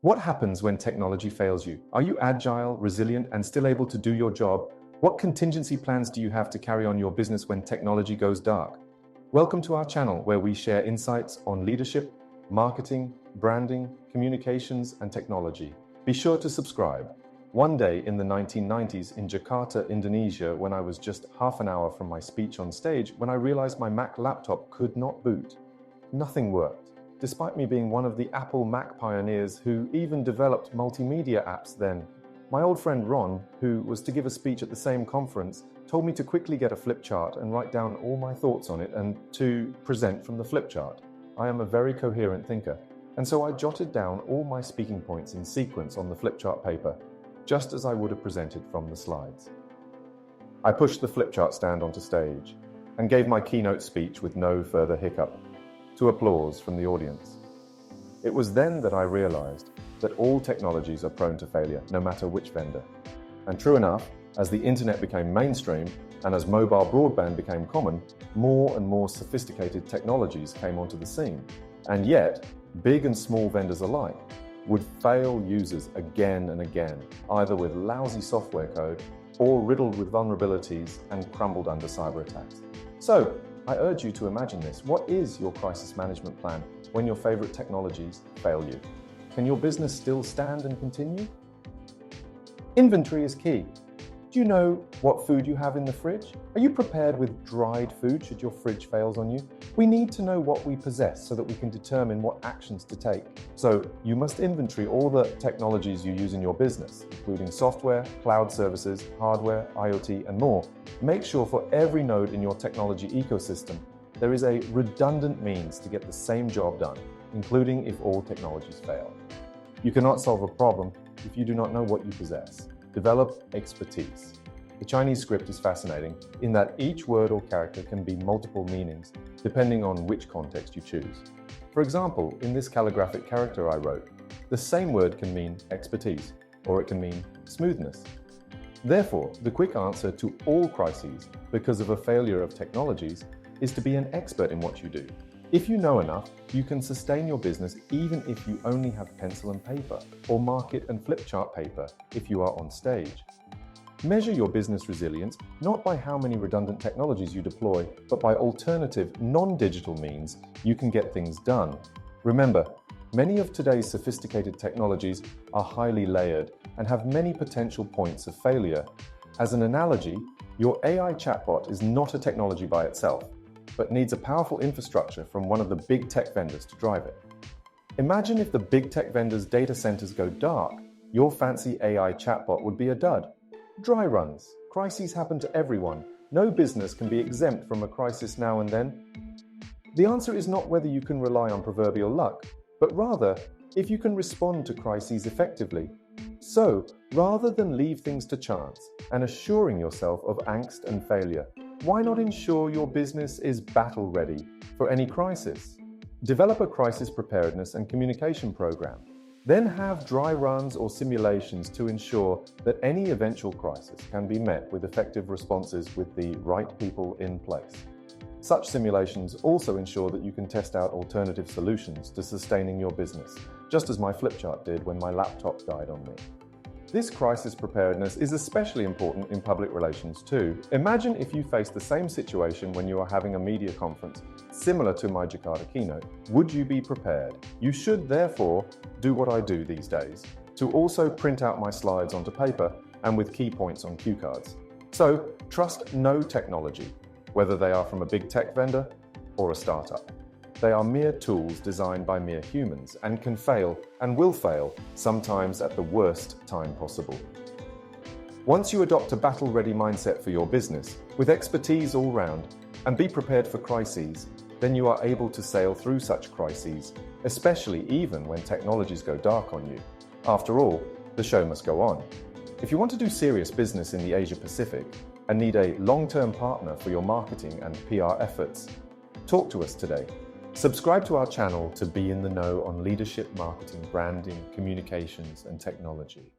What happens when technology fails you? Are you agile, resilient, and still able to do your job? What contingency plans do you have to carry on your business when technology goes dark? Welcome to our channel where we share insights on leadership, marketing, branding, communications, and technology. Be sure to subscribe. One day in the 1990s in Jakarta, Indonesia, when I was just half an hour from my speech on stage, when I realized my Mac laptop could not boot. Nothing worked. Despite me being one of the Apple Mac pioneers who even developed multimedia apps then. My old friend Ron, who was to give a speech at the same conference, told me to quickly get a flip chart and write down all my thoughts on it and to present from the flip chart. I am a very coherent thinker, and so I jotted down all my speaking points in sequence on the flip chart paper, just as I would have presented from the slides. I pushed the flip chart stand onto stage and gave my keynote speech with no further hiccup, to applause from the audience. It was then that I realized that all technologies are prone to failure, no matter which vendor. And true enough, as the internet became mainstream and as mobile broadband became common, more and more sophisticated technologies came onto the scene. And yet, big and small vendors alike would fail users again and again, either with lousy software code or riddled with vulnerabilities and crumbled under cyber attacks. So, I urge you to imagine this. What is your crisis management plan when your favorite technologies fail you? Can your business still stand and continue? Inventory is key. Do you know what food you have in the fridge? Are you prepared with dried food should your fridge fails on you? We need to know what we possess so that we can determine what actions to take. So you must inventory all the technologies you use in your business, including software, cloud services, hardware, IoT, and more. Make sure for every node in your technology ecosystem, there is a redundant means to get the same job done, including if all technologies fail. You cannot solve a problem if you do not know what you possess. Develop expertise. The Chinese script is fascinating in that each word or character can be multiple meanings depending on which context you choose. For example, in this calligraphic character I wrote, the same word can mean expertise or it can mean smoothness. Therefore, the quick answer to all crises because of a failure of technologies is to be an expert in what you do. If you know enough, you can sustain your business even if you only have pencil and paper, or market and flip chart paper if you are on stage. Measure your business resilience not by how many redundant technologies you deploy, but by alternative, non-digital means you can get things done. Remember, many of today's sophisticated technologies are highly layered and have many potential points of failure. As an analogy, your AI chatbot is not a technology by itself, but needs a powerful infrastructure from one of the big tech vendors to drive it. Imagine if the big tech vendors' data centers go dark, your fancy AI chatbot would be a dud. Dry runs. Crises happen to everyone. No business can be exempt from a crisis now and then. The answer is not whether you can rely on proverbial luck, but rather if you can respond to crises effectively. So, rather than leave things to chance and assuring yourself of angst and failure, why not ensure your business is battle ready for any crisis? Develop a crisis preparedness and communication program. Then have dry runs or simulations to ensure that any eventual crisis can be met with effective responses with the right people in place. Such simulations also ensure that you can test out alternative solutions to sustaining your business, just as my flip chart did when my laptop died on me. This crisis preparedness is especially important in public relations too. Imagine if you faced the same situation when you are having a media conference, similar to my Jakarta keynote. Would you be prepared? You should therefore do what I do these days, to also print out my slides onto paper and with key points on cue cards. So, trust no technology, whether they are from a big tech vendor or a startup. They are mere tools designed by mere humans and can fail and will fail, sometimes at the worst time possible. Once you adopt a battle-ready mindset for your business, with expertise all round, and be prepared for crises, then you are able to sail through such crises, especially even when technologies go dark on you. After all, the show must go on. If you want to do serious business in the Asia Pacific and need a long-term partner for your marketing and PR efforts, talk to us today. Subscribe to our channel to be in the know on leadership, marketing, branding, communications, and technology.